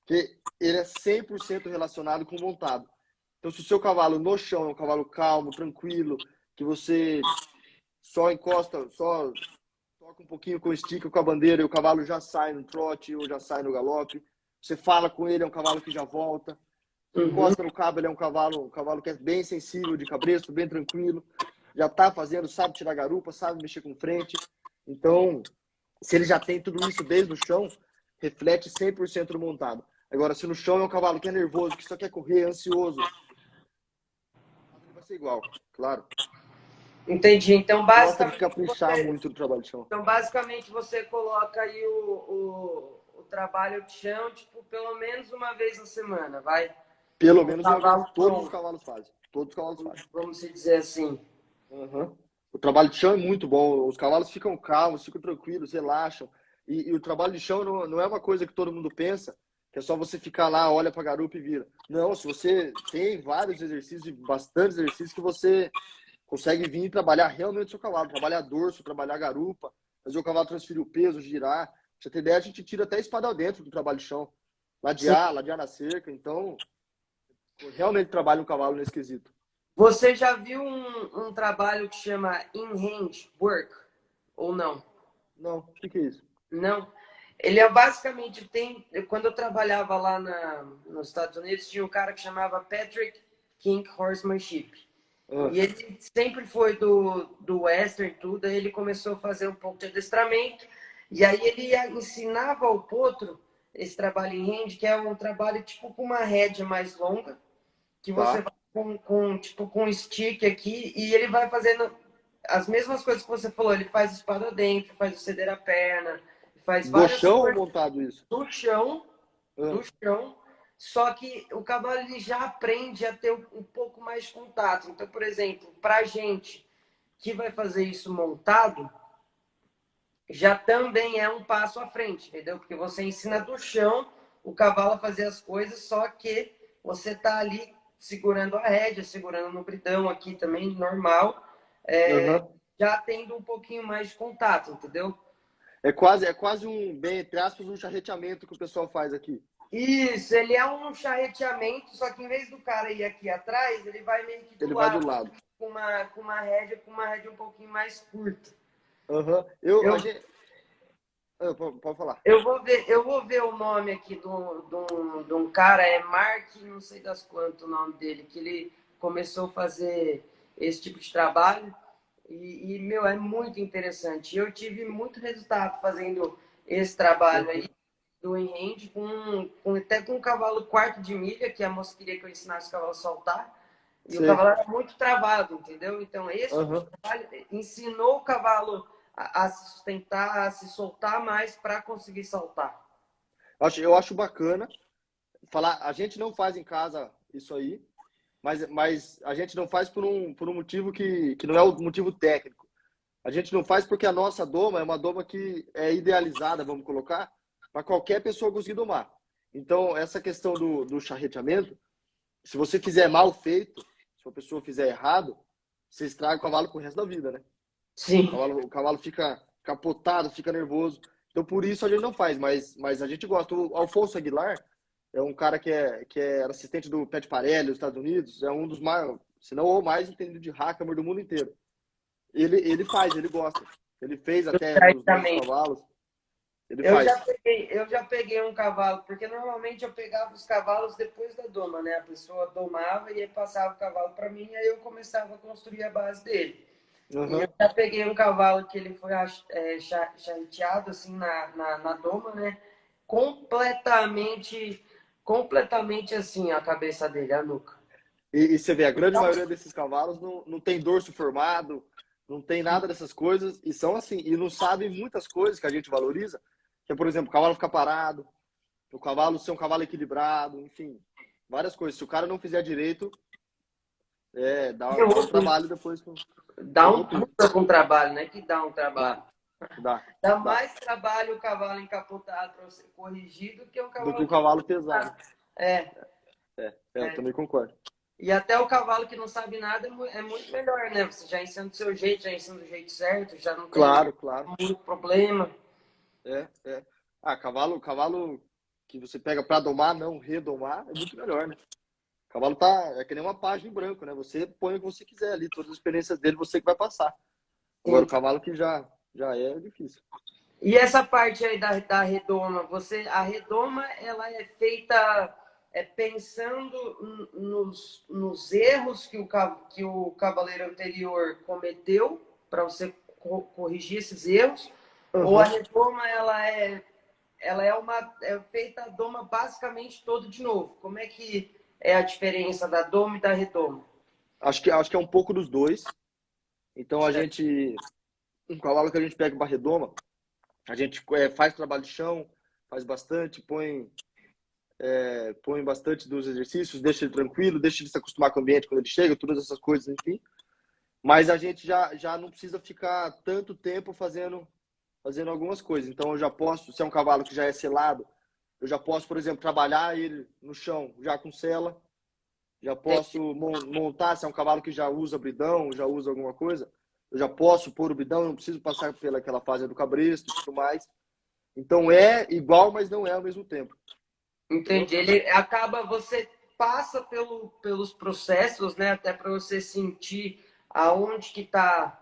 Porque ele é 100% relacionado com o montado. Então, se o seu cavalo no chão é um cavalo calmo, tranquilo, que você só encosta, só toca um pouquinho com o stick, com a bandeira, e o cavalo já sai no trote ou já sai no galope. Você fala com ele, é um cavalo que já volta. Você Uhum. encosta no cabo, ele é um cavalo que é bem sensível, de cabresto, bem tranquilo. Já está fazendo, sabe tirar garupa, sabe mexer com frente. Então, se ele já tem tudo isso desde o chão, reflete 100% no montado. Agora, se no chão é um cavalo que é nervoso, que só quer correr, ansioso, ele vai ser igual, claro. Entendi. Então, Gosta de basicamente, caprichar muito no trabalho de chão. você coloca aí o trabalho de chão, tipo, pelo menos uma vez na semana, vai? Pelo O menos uma vez, cavalo todos os pronto, cavalos fazem. Todos os cavalos fazem. vamos dizer assim. Uhum. O trabalho de chão é muito bom. Os cavalos ficam calmos, ficam tranquilos, relaxam. E o trabalho de chão não é uma coisa que todo mundo pensa, que é só você ficar lá, olha para a garupa e vira. Não, se você tem vários exercícios, bastante exercícios, que você consegue vir e trabalhar realmente o seu cavalo. Trabalhar dorso, trabalhar garupa, fazer o cavalo transferir o peso, girar. Pra você ter ideia, a gente tira até espada dentro do trabalho de chão. Sim. Ladear na cerca. Então, realmente trabalha um cavalo nesse quesito. Você já viu um trabalho que chama in-hand work? Ou não? Não, o que é isso? Não. Ele é basicamente tem. Quando eu trabalhava lá nos Estados Unidos, tinha um cara que chamava Patrick King Horsemanship. Ah, E ele sempre foi do Western, tudo. Aí ele começou a fazer um pouco de adestramento. E aí ele ensinava ao potro esse trabalho em hand, que é um trabalho tipo com uma rédea mais longa, que você tá. vai tipo, com um stick aqui, e ele vai fazendo as mesmas coisas que você falou. Ele faz espada dentro, faz o ceder a perna, faz No várias chão ou coisas montado isso? do chão, Ah, do chão, só que o cavalo ele já aprende a ter um pouco mais de contato. Então, por exemplo, para a gente que vai fazer isso montado, já também é um passo à frente, entendeu? Porque você ensina do chão o cavalo a fazer as coisas, só que você tá ali segurando a rédea, segurando no bridão aqui também, normal, aham. já tendo um pouquinho mais de contato, entendeu? É quase bem entre aspas, um charreteamento que o pessoal faz aqui. Isso, ele é um charreteamento, só que em vez do cara ir aqui atrás, ele vai meio que do Ele vai do lado, lado. com uma rédea um pouquinho mais curta. Aham. Eu, Pode falar. eu vou ver o nome aqui de um cara, é Mark, não sei das quantas o nome dele, que ele começou a fazer esse tipo de trabalho. Meu, é muito interessante. Eu tive muito resultado fazendo esse trabalho aí Uhum. do enrende até com um cavalo quarto de milha, que a moça queria que eu ensinasse o cavalo a soltar. E o Sei. cavalo era muito travado, entendeu? Então, esse tipo de Aham. trabalho ensinou o cavalo a se sustentar, a se soltar mais para conseguir saltar. Eu acho bacana falar, a gente não faz em casa isso aí, mas a gente não faz por um motivo que não é o motivo técnico. A gente não faz porque a nossa doma é uma doma que é idealizada, vamos colocar, para qualquer pessoa conseguir domar. Então, essa questão do charreteamento, se você fizer mal feito, se a pessoa fizer errado, você estraga o cavalo pro resto da vida, né? O Sim. cavalo, o cavalo fica capotado, fica nervoso. Então, por isso a gente não faz, mas a gente gosta. O Alfonso Aguilar é um cara que é assistente do Pet Parelli nos Estados Unidos, é um dos maiores, se não o mais entendido de Hackamore do mundo inteiro. Ele faz, ele gosta. Ele fez até nos nossos Exatamente. cavalos, ele Eu já faz. peguei, eu já peguei um cavalo, porque normalmente eu pegava os cavalos depois da doma, né? A pessoa domava e aí passava o cavalo para mim, e aí eu começava a construir a base dele. E eu Uhum. já peguei um cavalo que ele foi charreteado assim na doma, né? Completamente, completamente assim a cabeça dele, a nuca. E você vê, a grande maioria desses cavalos não tem dorso formado, não tem nada dessas coisas, e são assim, e não sabem muitas coisas que a gente valoriza, que é, por exemplo, o cavalo ficar parado, o cavalo ser um cavalo equilibrado, enfim, várias coisas. Se o cara não fizer direito, dá um trabalho depois, Dá ferrou um tudo. puta com trabalho, né? Que dá um Dá, trabalho. dá, Dá dá. mais trabalho o cavalo encapotado para você corrigir do que um Do que cavalo o que não cavalo sabe pesado. nada. É, Eu é. também concordo. E até o cavalo que não sabe nada é muito melhor, né? Você já ensina do seu jeito, já ensina do jeito certo, já não tem Claro, claro. muito problema. É. Ah, cavalo que você pega para domar, não redomar, é muito melhor, né? O cavalo é que nem uma página em branco, né? Você põe o que você quiser ali, todas as experiências dele você que vai passar. Agora, o Sim. cavalo que já é difícil. E essa parte aí da redoma, a redoma ela é feita pensando nos erros que o cavaleiro anterior cometeu para você corrigir esses erros, ou a Aham. redoma ela é feita a doma basicamente todo de novo. Como é que é a diferença da doma e da redoma? Acho que é um pouco dos dois. Então, Certo. um cavalo que a gente pega para redoma, a gente faz trabalho de chão, faz bastante, põe bastante dos exercícios, deixa ele tranquilo, deixa ele se acostumar com o ambiente quando ele chega, todas essas coisas, enfim. Mas a gente já não precisa ficar tanto tempo fazendo algumas coisas. Então eu já posso, se é um cavalo que já é selado, eu já posso, por exemplo, trabalhar ele no chão já com sela, já posso montar, se é um cavalo que já usa bridão, já usa alguma coisa, eu já posso pôr o bridão, não preciso passar pelaquela fase do cabresto e tudo mais. Então é igual, mas não é ao mesmo tempo, entendeu? Entendi. Ele acaba, você passa pelos processos, né, até para você sentir aonde que está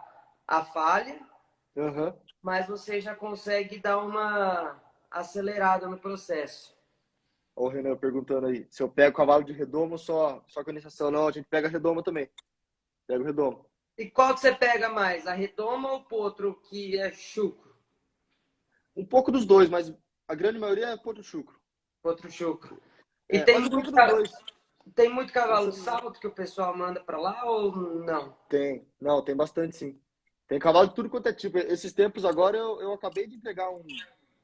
a falha, Aham. mas você já consegue dar uma acelerada no processo. Olha o Renan perguntando aí, se eu pego cavalo de redomo só com iniciação. Não, a gente pega redomo também. Pega o redomo. E qual que você pega mais, a redoma ou o potro que é chucro? Um pouco dos dois, mas a grande maioria é potro chucro. Potro chucro. E Mas um pouco dos dois. tem muito cavalo Esse de é- salto que o pessoal manda para lá ou não? Tem. Não, tem bastante sim. Tem cavalo de tudo quanto é tipo. Esses tempos agora eu acabei de entregar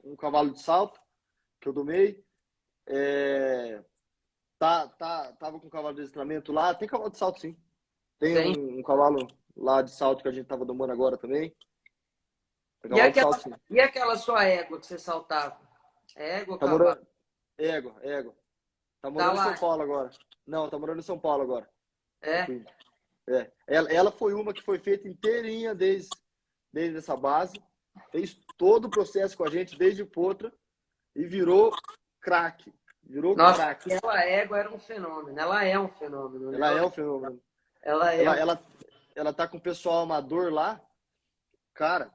um cavalo de salto que eu domei. É, tava com um cavalo de adestramento lá. Tem cavalo de salto sim. Tem Tem. um cavalo lá de salto que a gente tava domando agora também. Tem E cavalo de aquela, salto sim. e aquela sua égua que você saltava? É égua ou Tá cavalo? morando. Égua. Tá Tá morando em São lá. Paulo agora. Não, tá morando em São Paulo agora. A É? Queen. Ela foi uma que foi feita inteirinha desde essa base. Fez todo o processo com a gente, desde Potra, e virou craque. Virou Nossa, craque. aquela égua era um fenômeno. Ela é um fenômeno, né? Ela é um fenômeno. Ela é Ela, um... ela, ela tá com o pessoal amador lá. Cara,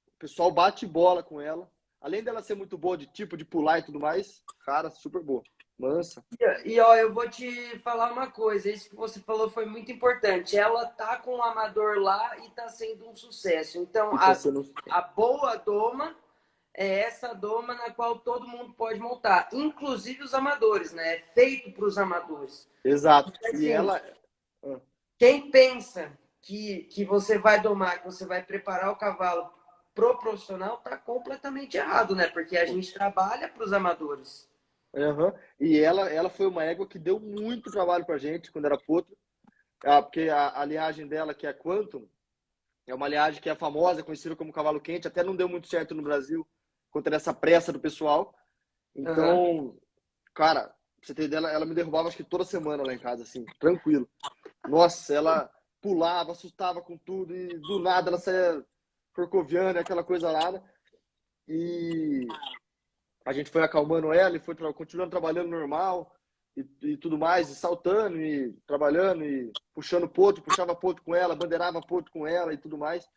o pessoal bate bola com ela. Além dela ser muito boa de tipo, de pular e tudo mais, cara, super boa. mansa. Ó, eu vou te falar uma coisa, isso que você falou foi muito importante. Ela tá com o amador lá e tá sendo um sucesso. Então, E tá sendo. a boa doma é essa doma na qual todo mundo pode montar, inclusive os amadores, né? É feito para os amadores. Exato. Então, E assim, ela. Ah, quem pensa que você vai domar, que você vai preparar o cavalo pro profissional, tá completamente errado, né? Porque a gente trabalha para os amadores. aham. E ela foi uma égua que deu muito trabalho pra gente quando era potro. Ah, porque a linhagem dela, que é a Quantum, é uma linhagem que é famosa, conhecida como cavalo quente, até não deu muito certo no Brasil, conta dessa pressa do pessoal. Uhum. Então, cara, pra você ter ideia, ela me derrubava acho que toda semana lá em casa, assim, tranquilo. Nossa, ela pulava, assustava com tudo, e do nada ela saía corcoviando, aquela coisa lá. E a gente foi acalmando ela e foi continuando trabalhando normal e tudo mais, e saltando e trabalhando e puxando potro, puxava potro com ela, bandeirava potro com ela e tudo mais.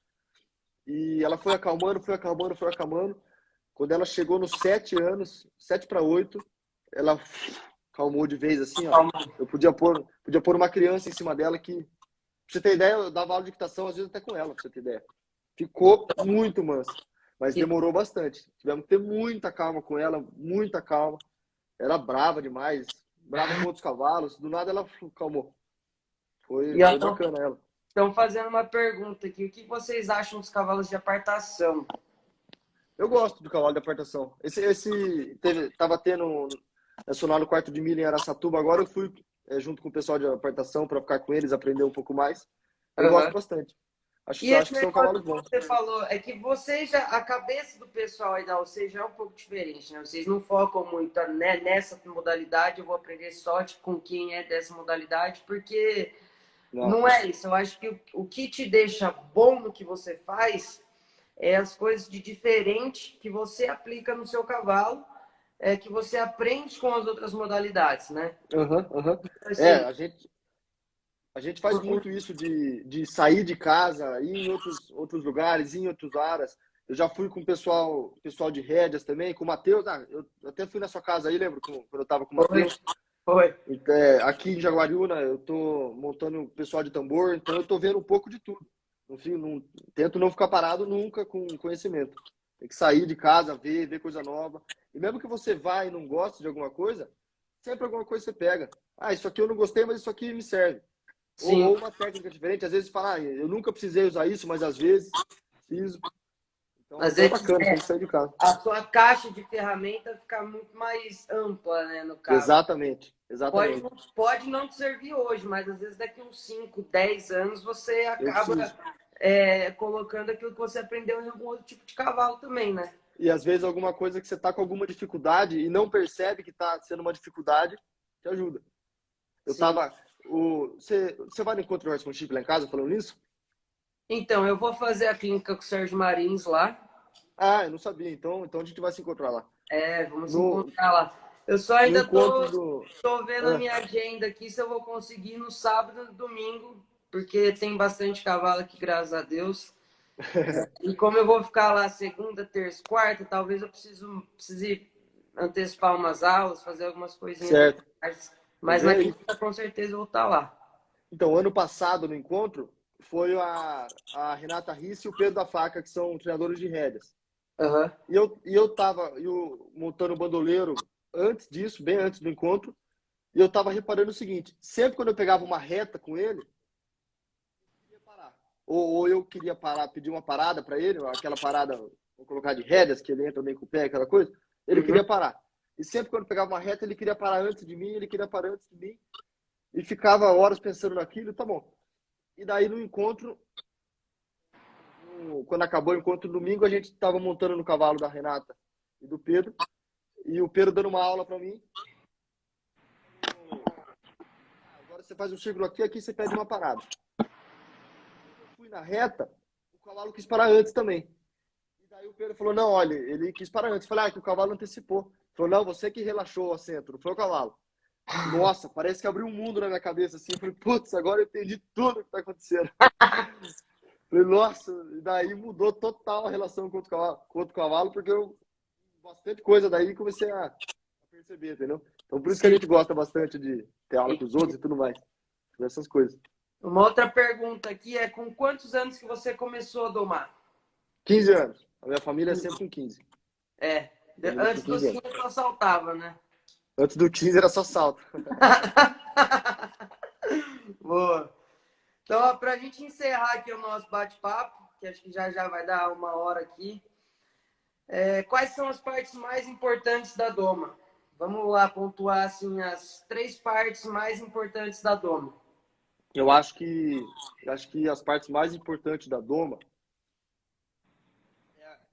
E ela foi acalmando, foi acalmando, foi acalmando. Quando ela chegou nos 7 anos, 7 para 8, ela calmou de vez assim, ó. Eu podia pôr uma criança em cima dela que, pra você ter ideia, eu dava aula de equitação, às vezes até com ela, pra você ter ideia. Ficou muito mansa, mas E, demorou bastante. Tivemos que ter muita calma com ela, muita calma. Era brava demais, brava com outros cavalos. Do nada ela calmou. Foi, e ó, foi bacana ela. estão fazendo uma pergunta aqui. O que vocês acham dos cavalos de apartação? Eu gosto do cavalo de apartação. Tava tendo nacional no quarto de milha em Araçatuba. Agora eu fui junto com o pessoal de apartação para ficar com eles, aprender um pouco mais. Eu gosto Uhum. bastante. E Acho esse que são negócio cavalos que bons. você falou é que você já, a cabeça do pessoal aí da UC já é um pouco diferente, né? Vocês não focam muito né, nessa modalidade, eu vou aprender sorte com quem é dessa modalidade, porque Não. não é isso. Eu acho que o que te deixa bom no que você faz é as coisas de diferente que você aplica no seu cavalo, que você aprende com as outras modalidades, né? Aham, aham. É, Assim, a gente faz muito isso de sair de casa, ir em outros lugares, ir em outros aras. Eu já fui com o pessoal de rédeas também, com o Matheus. Eu até fui na sua casa aí, lembro, quando eu estava com o foi, Matheus. foi. Aqui em Jaguariúna, eu tô montando o pessoal de tambor, então eu tô vendo um pouco de tudo. Tento não ficar parado nunca com conhecimento. Tem que sair de casa, ver coisa nova. E mesmo que você vá e não goste de alguma coisa, sempre alguma coisa você pega. Ah, isso aqui eu não gostei, mas isso aqui me serve. Ou Sim. uma técnica diferente. Às vezes fala, eu nunca precisei usar isso, mas às vezes preciso. Então, Às então é vezes bacana, tem que sair de casa. a sua caixa de ferramenta fica muito mais ampla, né, no caso. Exatamente, exatamente. Pode não te servir hoje, mas às vezes daqui uns 5, 10 anos você Eu acaba preciso. colocando aquilo que você aprendeu em algum outro tipo de cavalo também, né? E às vezes alguma coisa que você está com alguma dificuldade e não percebe que está sendo uma dificuldade, te ajuda. Eu Sim. tava. Você vai no encontro do Horsemanship lá em casa falando nisso? Então, eu vou fazer a clínica com o Sérgio Marins lá. Ah, eu não sabia. Então a gente vai se encontrar lá. Vamos se No, encontrar lá. Eu só no ainda encontro do. tô vendo a Ah, minha agenda aqui se eu vou conseguir no sábado e no domingo, porque tem bastante cavalo aqui, graças a Deus. E como eu vou ficar lá segunda, terça, quarta, talvez eu precise antecipar umas aulas, fazer algumas coisinhas aqui. certo. Mas Vê na aí. quinta, com certeza, eu vou estar lá. Então, ano passado no encontro, foi a Renata Risse e o Pedro da Faca, que são treinadores de rédeas. Aham. E eu tava montando o bandoleiro antes disso, bem antes do encontro, e eu tava reparando o seguinte: sempre quando eu pegava uma reta com ele, eu ia parar. Ou eu queria parar, pedir uma parada para ele, aquela parada, vou colocar de rédeas, que ele entra bem com o pé, aquela coisa, ele Uhum. queria parar. E sempre quando eu pegava uma reta, ele queria parar antes de mim, ele queria parar antes de mim, e ficava horas pensando naquilo, tá bom. E daí no encontro, quando acabou o encontro no domingo, a gente estava montando no cavalo da Renata e do Pedro, e o Pedro dando uma aula para mim. Agora você faz um círculo aqui, aqui você pede uma parada. Quando eu fui na reta, o cavalo quis parar antes também. E daí o Pedro falou, não, olha, ele quis parar antes. Eu falei, que o cavalo antecipou. Ele falou, não, você que relaxou o assento, não foi o cavalo. Nossa, parece que abriu um mundo na minha cabeça assim. Eu falei, putz, agora eu entendi tudo o que está acontecendo. Falei, nossa, e daí mudou total a relação com o outro cavalo, porque eu bastante coisa daí comecei a perceber, entendeu? Então por isso que a gente gosta bastante de ter aula com os outros e tudo mais. Essas coisas. Uma outra pergunta aqui é: com quantos anos que você começou a domar? 15 anos. A minha família é sempre com 15. É, Família com antes dos 15 anos. 15 só saltava, né? Antes do 15 era só salto. Boa. Então, ó, pra gente encerrar aqui o nosso bate-papo, que acho que já vai dar 1 hora aqui, quais são as partes mais importantes da doma? Vamos lá pontuar assim, as 3 partes mais importantes da doma. Eu acho que as partes mais importantes da doma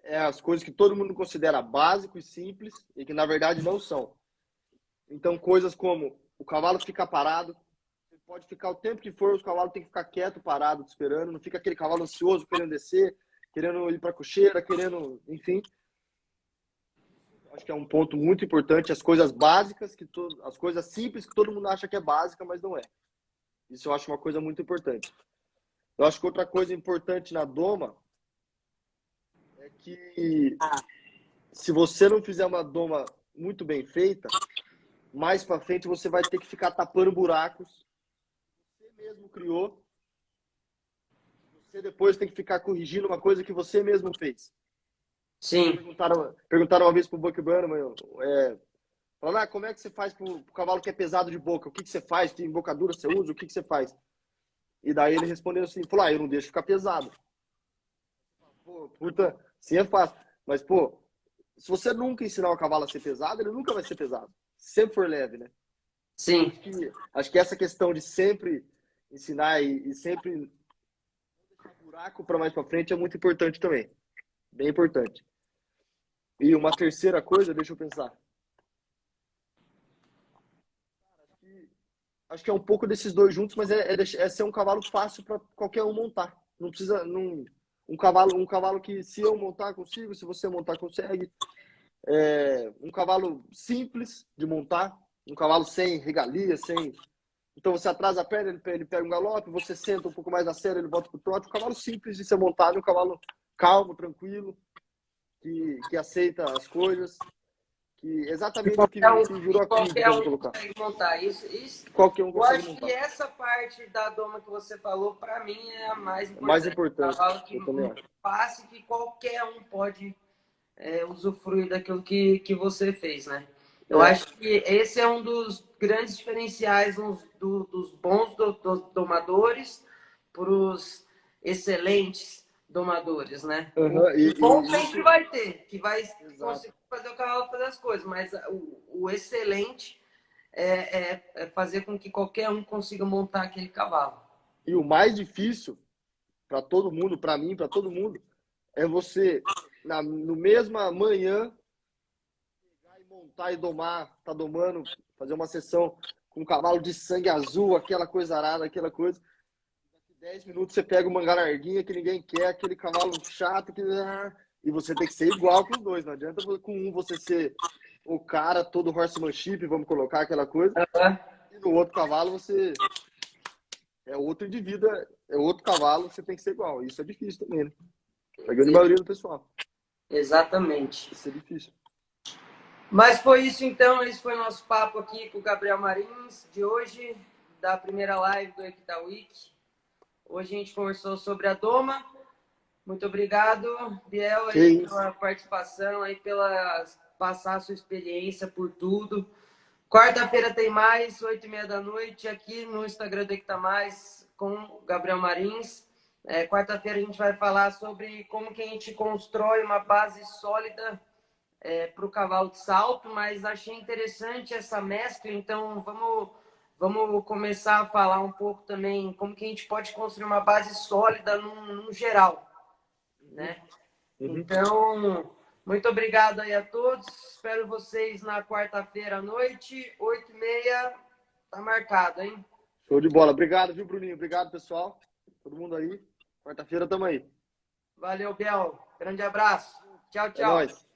é as coisas que todo mundo considera básico e simples e que na verdade não são. Então coisas como o cavalo ficar parado, você pode ficar o tempo que for, o cavalo tem que ficar quieto, parado, te esperando, não fica aquele cavalo ansioso querendo descer, querendo ir para a cocheira, querendo, enfim. Acho que é um ponto muito importante, as coisas básicas as coisas simples que todo mundo acha que é básica, mas não é. Isso eu acho uma coisa muito importante. Eu acho que outra coisa importante na doma é que se você não fizer uma doma muito bem feita, mais para frente você vai ter que ficar tapando buracos que você mesmo criou. Você depois tem que ficar corrigindo uma coisa que você mesmo fez. Sim. Perguntaram uma vez pro Buck Brannaman, falaram, como é que você faz pro cavalo que é pesado de boca? O que você faz? Que embocadura você usa? O que você faz? E daí ele respondeu assim, falou, eu não deixo ficar pesado. Pô, puta, sim é fácil. Mas, pô, se você nunca ensinar o cavalo a ser pesado, ele nunca vai ser pesado. Sempre for leve, né? Sim. Acho que essa questão de sempre ensinar e sempre não deixar buraco para mais para frente é muito importante também. Bem importante. E uma terceira coisa, deixa eu pensar. Acho que é um pouco desses dois juntos, mas é ser um cavalo fácil para qualquer um montar. Não precisa. Um cavalo que, se eu montar, consigo, se você montar, consegue. Um cavalo simples de montar, um cavalo sem regalia, sem. Então você atrasa a perna, ele pega um galope, você senta um pouco mais na cera, ele volta pro trote. Um cavalo simples de ser montado, um cavalo calmo, tranquilo, que aceita as coisas, que exatamente o que virou a crise, Qualquer vamos um colocar. consegue montar isso. Qualquer um Eu consegue acho montar. que essa parte da doma que você falou, para mim, é a mais É importante. mais importante. Cavalo que Eu também acho. passe que qualquer um pode usufruir daquilo que você fez, né? Eu acho que esse é um dos grandes diferenciais dos bons domadores para os excelentes domadores, né? O bom sempre vai ter, que vai conseguir fazer o cavalo fazer as coisas, mas o excelente é fazer com que qualquer um consiga montar aquele cavalo. E o mais difícil para todo mundo, para mim, para todo mundo, é você, no mesma manhã, pegar e montar e domar, tá domando, fazer uma sessão com um cavalo de sangue azul, aquela coisa arada, aquela coisa. Daqui 10 minutos você pega uma galardinha que ninguém quer, aquele cavalo chato, e você tem que ser igual com os dois. Não adianta com um você ser o cara todo horsemanship, vamos colocar aquela coisa, e no outro cavalo você é outro indivíduo, é outro cavalo, você tem que ser igual. Isso é difícil também, né? A grande maioria do pessoal. Exatamente. Isso é difícil. Mas foi isso então, esse foi o nosso papo aqui com o Gabriel Marins, de hoje, da primeira live do Equita Week. Hoje a gente conversou sobre a doma. Muito obrigado, Biel, aí, pela participação, aí, pela passar a sua experiência por tudo. Quarta-feira tem mais, 8h30 da noite, aqui no Instagram do Equita Mais, com o Gabriel Marins. Quarta-feira a gente vai falar sobre como que a gente constrói uma base sólida para o cavalo de salto, mas achei interessante essa mescla, então vamos começar a falar um pouco também como que a gente pode construir uma base sólida no geral, né? Então, muito obrigado aí a todos, espero vocês na quarta-feira à noite, 8h30, tá marcado, hein? Show de bola, obrigado, viu, Bruninho? Obrigado, pessoal, todo mundo aí, quarta-feira tamo aí. Valeu, Biel, grande abraço, tchau, É tchau. nóis.